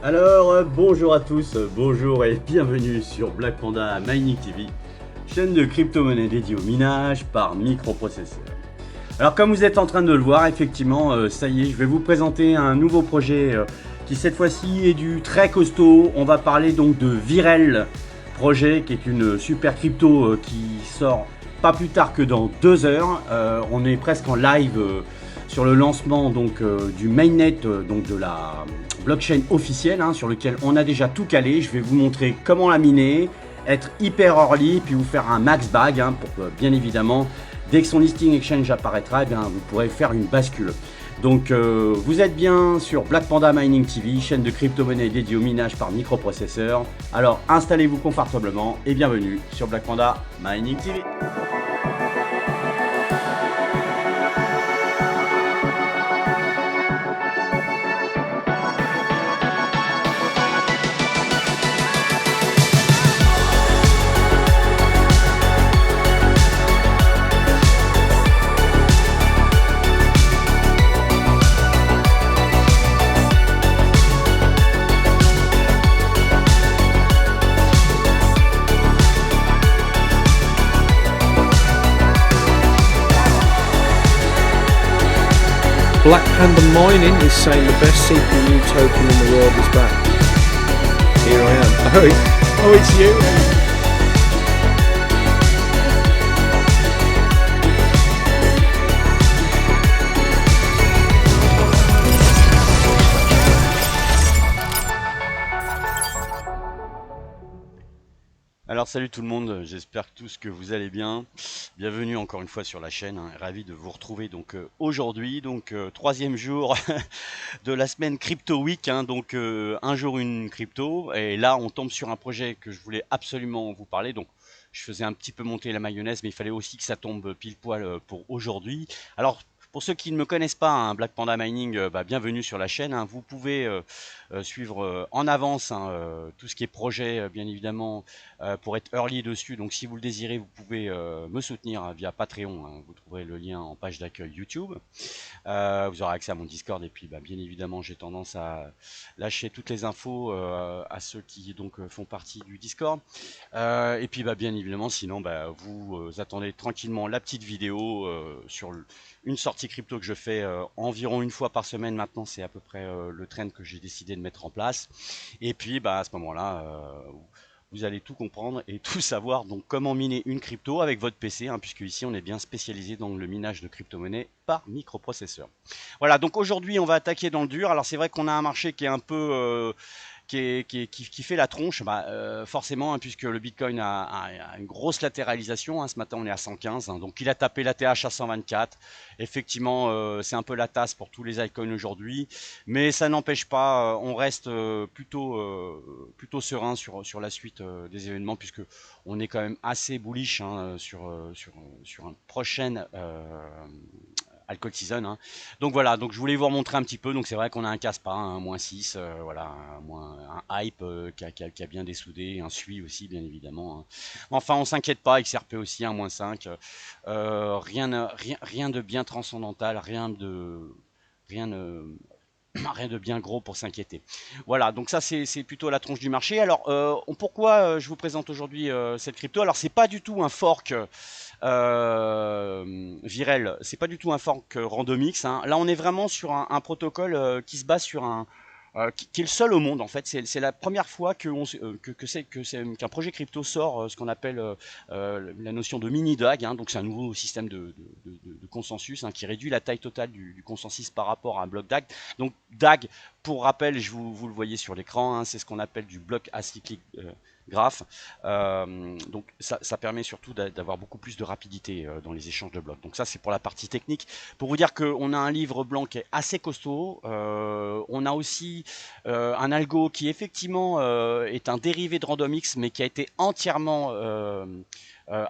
Bonjour à tous, bonjour et bienvenue sur Black Panda Mining TV, chaîne de crypto-monnaie dédiée au minage par microprocesseur. Alors comme vous êtes en train de le voir, effectivement, ça y est, je vais vous présenter un nouveau projet qui cette fois-ci est du très costaud. On va parler donc de Virel projet qui est une super crypto qui sort pas plus tard que dans 2 heures. On est presque en live sur le lancement donc du mainnet donc de la blockchain officielle sur lequel on a déjà tout calé. Je vais vous montrer comment la miner, être hyper early, puis vous faire un max bag pour bien évidemment dès que son listing exchange apparaîtra, eh bien, vous pourrez faire une bascule. Donc vous êtes bien sur Black Panda Mining TV, chaîne de crypto-monnaie dédiée au minage par microprocesseur. Alors installez-vous confortablement et bienvenue sur Black Panda Mining TV. Black Panda Mining is saying the best CPU token in the world is back. Here I am. Oh, it's you. Alors salut tout le monde, j'espère tous que vous allez bien. Bienvenue encore une fois sur la chaîne, ravi de vous retrouver donc aujourd'hui, donc troisième jour de la semaine Crypto Week, donc un jour une crypto. Et là on tombe sur un projet que je voulais absolument vous parler. Donc je faisais un petit peu monter la mayonnaise, mais il fallait aussi que ça tombe pile poil pour aujourd'hui. Alors pour ceux qui ne me connaissent pas, Black Panda Mining, bienvenue sur la chaîne. Vous pouvez suivre en avance tout ce qui est projet, bien évidemment, pour être early dessus. Donc si vous le désirez, vous pouvez me soutenir via Patreon. Vous trouverez le lien en page d'accueil YouTube. Vous aurez accès à mon Discord et puis bien évidemment j'ai tendance à lâcher toutes les infos à ceux qui donc font partie du Discord. Et puis bien évidemment sinon vous attendez tranquillement la petite vidéo sur une sortie crypto que je fais environ une fois par semaine maintenant. C'est à peu près le trend que j'ai décidé de mettre en place. Et puis à ce moment-là vous allez tout comprendre et tout savoir donc comment miner une crypto avec votre PC, puisque ici on est bien spécialisé dans le minage de crypto-monnaie par microprocesseur. Voilà, donc aujourd'hui on va attaquer dans le dur. Alors c'est vrai qu'on a un marché qui est un peu qui fait la tronche, forcément, puisque le Bitcoin a une grosse latéralisation. Ce matin, on est à 115, donc il a tapé l'ATH à 124. Effectivement, c'est un peu la tasse pour tous les altcoins aujourd'hui, mais ça n'empêche pas, on reste plutôt serein sur la suite des événements, puisque on est quand même assez bullish sur une prochaine alcool season. Donc voilà, donc je voulais vous remontrer un petit peu. Donc c'est vrai qu'on a un casse-pas, un -6, voilà, un hype qui a bien dessoudé, un SUI aussi bien évidemment. Enfin on s'inquiète pas, XRP aussi, un -5, rien de bien transcendantal, rien de rien de bien gros pour s'inquiéter. Voilà, donc ça c'est plutôt la tronche du marché. Alors pourquoi je vous présente aujourd'hui cette crypto? Alors c'est pas du tout un fork Virel, c'est pas du tout un fork Randomix. Là on est vraiment sur un protocole qui se base sur qui est le seul au monde en fait. C'est la première fois qu'un projet crypto sort ce qu'on appelle la notion de mini DAG. Donc c'est un nouveau système de consensus qui réduit la taille totale du consensus par rapport à un bloc DAG. Donc DAG, pour rappel, vous le voyez sur l'écran, c'est ce qu'on appelle du bloc acyclique graph. Donc ça permet surtout d'avoir beaucoup plus de rapidité dans les échanges de blocs. Donc ça c'est pour la partie technique. Pour vous dire qu'on a un livre blanc qui est assez costaud. On a aussi un algo qui effectivement est un dérivé de RandomX, mais qui a été entièrement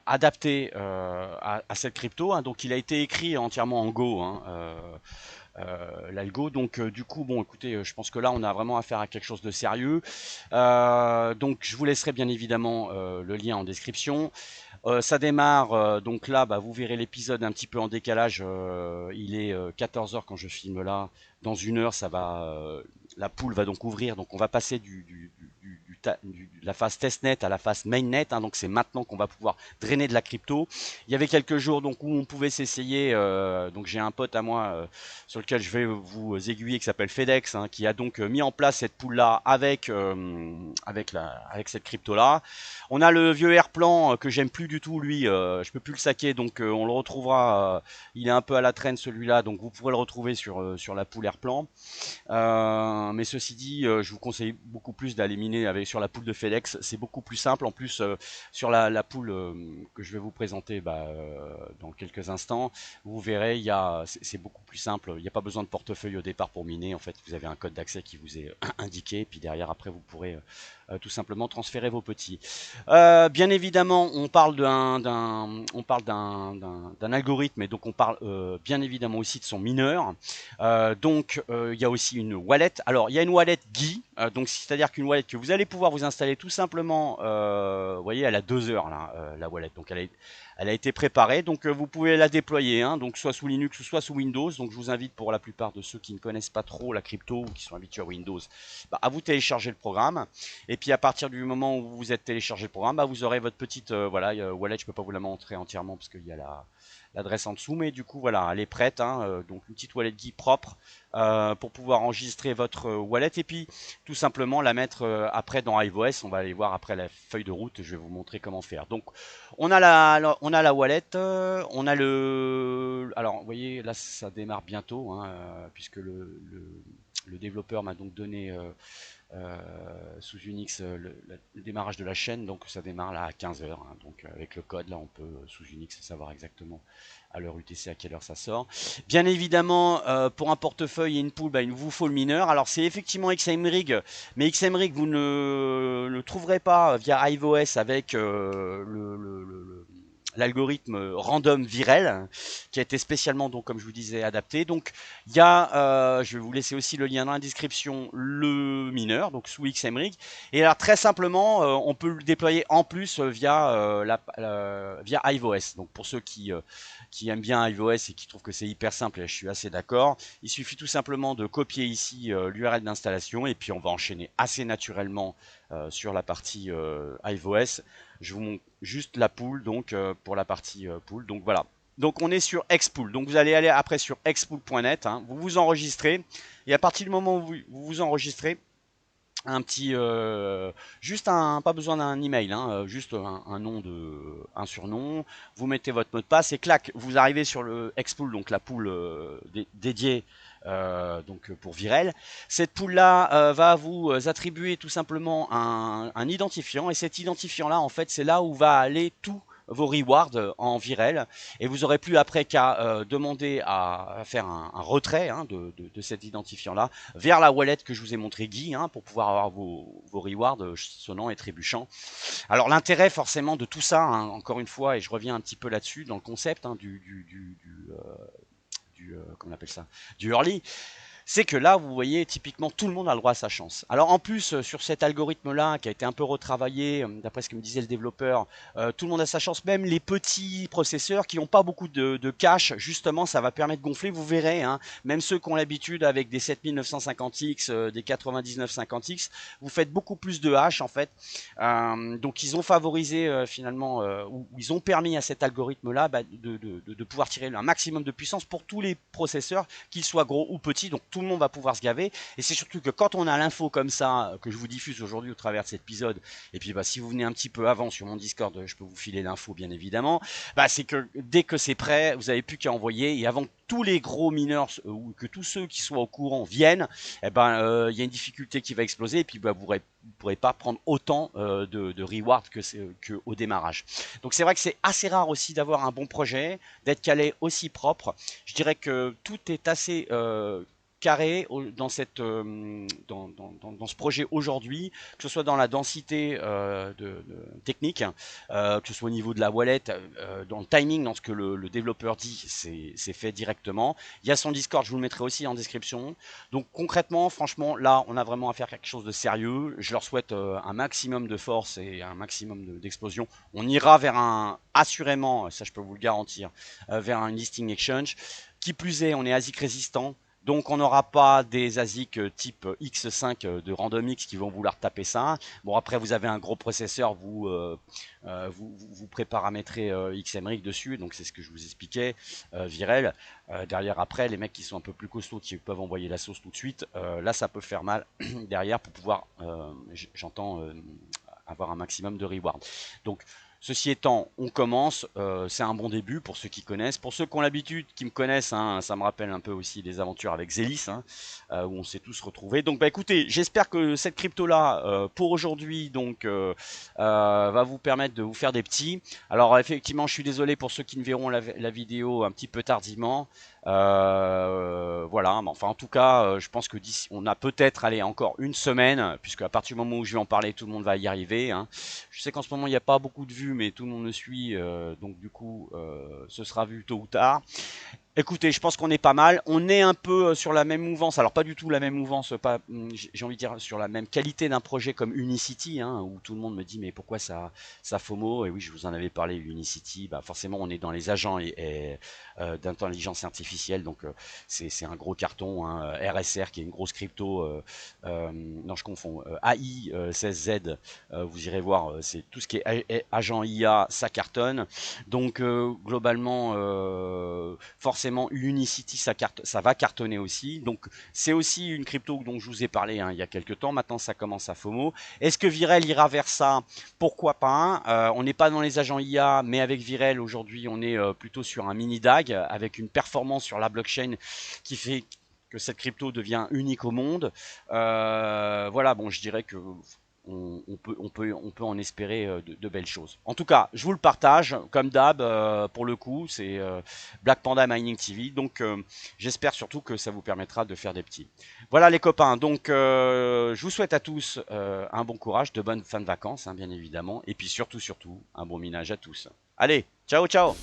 adapté à cette crypto. Donc il a été écrit entièrement en Go. L'algo. Donc du coup, bon, écoutez, je pense que là, on a vraiment affaire à quelque chose de sérieux. Donc je vous laisserai bien évidemment le lien en description. Ça démarre, donc là, vous verrez l'épisode un petit peu en décalage. Il est 14 h quand je filme là. Dans 1 heure, ça va la pool va donc ouvrir, donc on va passer de la phase testnet à la phase mainnet, hein, donc c'est maintenant qu'on va pouvoir drainer de la crypto. Il y avait quelques jours donc où on pouvait s'essayer, donc j'ai un pote à moi sur lequel je vais vous aiguiller qui s'appelle FedEx, hein, qui a donc mis en place cette pool là avec cette crypto là. On a le vieux Airplan que j'aime plus du tout, lui, je peux plus le saquer, donc on le retrouvera, il est un peu à la traîne celui-là, donc vous pourrez le retrouver sur la pool Airplan. Mais ceci dit, je vous conseille beaucoup plus d'aller miner sur la pool de FedEx. C'est beaucoup plus simple. En plus, sur la pool que je vais vous présenter dans quelques instants, vous verrez, c'est beaucoup plus simple. Il n'y a pas besoin de portefeuille au départ pour miner. En fait, vous avez un code d'accès qui vous est indiqué. Et puis derrière, après, vous pourrez tout simplement transférer vos petits. Bien évidemment, on parle d'un algorithme, et donc on parle bien évidemment aussi de son mineur. Donc il y a aussi une wallet. Alors il y a une wallet GUI, donc c'est-à-dire qu'une wallet que vous allez pouvoir vous installer tout simplement. Vous voyez, elle a 2 heures là, la wallet. Donc elle a été préparée, donc vous pouvez la déployer, hein, donc soit sous Linux ou soit sous Windows. Donc je vous invite, pour la plupart de ceux qui ne connaissent pas trop la crypto ou qui sont habitués à Windows, à vous télécharger le programme. Et puis à partir du moment où vous êtes téléchargé le programme, vous aurez votre petite wallet. Je peux pas vous la montrer entièrement parce qu'il y a l'adresse en dessous, mais du coup voilà, elle est prête, hein, donc une petite wallet GUI propre pour pouvoir enregistrer votre wallet et puis tout simplement la mettre après dans iOS. On va aller voir après la feuille de route, je vais vous montrer comment faire. Donc on a la wallet, on a alors vous voyez là ça démarre bientôt, hein, puisque le développeur m'a donc donné sous Unix le démarrage de la chaîne, donc ça démarre là à 15h, hein, donc avec le code là on peut sous Unix savoir exactement à l'heure UTC à quelle heure ça sort. Bien évidemment, pour un portefeuille et une pool, il vous faut le mineur. Alors c'est effectivement XMRig, mais XMRig vous ne le trouverez pas via iOS avec l'algorithme random Virel, qui a été spécialement, donc comme je vous disais, adapté. Donc il y a, je vais vous laisser aussi le lien dans la description, le mineur, donc sous XMRig. Et alors très simplement, on peut le déployer en plus via iOS. Donc pour ceux qui aiment bien iOS et qui trouvent que c'est hyper simple, et je suis assez d'accord, il suffit tout simplement de copier ici l'URL d'installation et puis on va enchaîner assez naturellement sur la partie iOS. Je vous montre juste la pool, donc pour la partie pool. Donc voilà. Donc on est sur Xpool. Donc vous allez aller après sur xpool.net, hein, vous vous enregistrez et à partir du moment où vous vous enregistrez, un petit juste pas besoin d'un email, hein, juste un nom un surnom, vous mettez votre mot de passe et clac, vous arrivez sur le Xpool, donc la pool dédiée donc pour Virel. Cette pool là va vous attribuer tout simplement un identifiant, et cet identifiant là en fait c'est là où va aller tout vos rewards en Virel, et vous aurez plus après qu'à demander à faire un retrait, hein, de cet identifiant là vers la wallet que je vous ai montré Guy, hein, pour pouvoir avoir vos rewards sonnants et trébuchants. Alors l'intérêt forcément de tout ça, hein, encore une fois, et je reviens un petit peu là-dessus dans le concept, hein, comment on appelle ça, du early, c'est que là, vous voyez, typiquement, tout le monde a le droit à sa chance. Alors en plus, sur cet algorithme-là, qui a été un peu retravaillé, d'après ce que me disait le développeur, tout le monde a sa chance, même les petits processeurs qui n'ont pas beaucoup de cache, justement, ça va permettre de gonfler, vous verrez, hein, même ceux qui ont l'habitude avec des 7950X, des 9950X, vous faites beaucoup plus de hash, en fait. Donc ils ont favorisé, finalement, ou ils ont permis à cet algorithme-là de pouvoir tirer un maximum de puissance pour tous les processeurs, qu'ils soient gros ou petits, donc tout le monde va pouvoir se gaver. Et c'est surtout que quand on a l'info comme ça, que je vous diffuse aujourd'hui au travers de cet épisode, et puis si vous venez un petit peu avant sur mon Discord, je peux vous filer l'info bien évidemment, c'est que dès que c'est prêt, vous n'avez plus qu'à envoyer, et avant que tous les gros mineurs ou que tous ceux qui soient au courant viennent, il y a une difficulté qui va exploser, et puis vous ne pourrez pas prendre autant de rewards qu'au démarrage. Donc c'est vrai que c'est assez rare aussi d'avoir un bon projet, d'être calé aussi propre. Je dirais que tout est assez carré dans ce projet aujourd'hui, que ce soit dans la densité technique, que ce soit au niveau de la wallet, dans le timing, dans ce que le développeur dit, c'est fait directement. Il y a son Discord, je vous le mettrai aussi en description. Donc concrètement, franchement, là, on a vraiment à faire quelque chose de sérieux. Je leur souhaite un maximum de force et un maximum d'explosion. On ira vers assurément, ça je peux vous le garantir, vers un listing exchange. Qui plus est, on est ASIC résistant. Donc on n'aura pas des ASIC type X5 de RandomX qui vont vouloir taper ça. Bon après vous avez un gros processeur, vous préparamétrez XMRIC dessus, donc c'est ce que je vous expliquais, Virel. Derrière après les mecs qui sont un peu plus costauds qui peuvent envoyer la sauce tout de suite, là ça peut faire mal derrière pour pouvoir, j'entends, avoir un maximum de reward. Donc ceci étant, on commence, c'est un bon début pour ceux qui connaissent. Pour ceux qui ont l'habitude, qui me connaissent, hein, ça me rappelle un peu aussi les aventures avec Zélis, hein, où on s'est tous retrouvés. Donc bah écoutez, j'espère que cette crypto-là, pour aujourd'hui, donc va vous permettre de vous faire des petits. Alors effectivement, je suis désolé pour ceux qui ne verront la vidéo un petit peu tardivement. Voilà, mais enfin en tout cas, je pense que d'ici, on a peut-être allé encore une semaine, puisque à partir du moment où je vais en parler, tout le monde va y arriver, hein. Je sais qu'en ce moment il n'y a pas beaucoup de vues, mais tout le monde me suit, donc du coup, ce sera vu tôt ou tard. Écoutez, je pense qu'on est pas mal. On est un peu sur la même mouvance. Alors pas du tout la même mouvance, pas, j'ai envie de dire sur la même qualité d'un projet comme Unicity, hein, où tout le monde me dit mais pourquoi ça FOMO? Et oui, je vous en avais parlé. Unicity, bah forcément on est dans les agents d'intelligence artificielle, donc c'est un gros carton, hein. RSR qui est une grosse crypto. Non, je confonds. AI 16Z, vous irez voir. C'est tout ce qui est agent IA, ça cartonne. Donc globalement, forcément Unicity ça va cartonner aussi. Donc c'est aussi une crypto dont je vous ai parlé, hein, il y a quelques temps. Maintenant ça commence à FOMO. Est-ce que Virel ira vers ça? Pourquoi pas, hein. On n'est pas dans les agents IA, mais avec Virel aujourd'hui on est plutôt sur un mini DAG avec une performance sur la blockchain qui fait que cette crypto devient unique au monde. Voilà, bon, je dirais que on peut en espérer de belles choses. En tout cas, je vous le partage, comme d'hab, pour le coup, c'est Black Panda Mining TV. Donc, j'espère surtout que ça vous permettra de faire des petits. Voilà les copains, donc je vous souhaite à tous un bon courage, de bonnes fins de vacances, hein, bien évidemment. Et puis surtout, un bon minage à tous. Allez, ciao, ciao!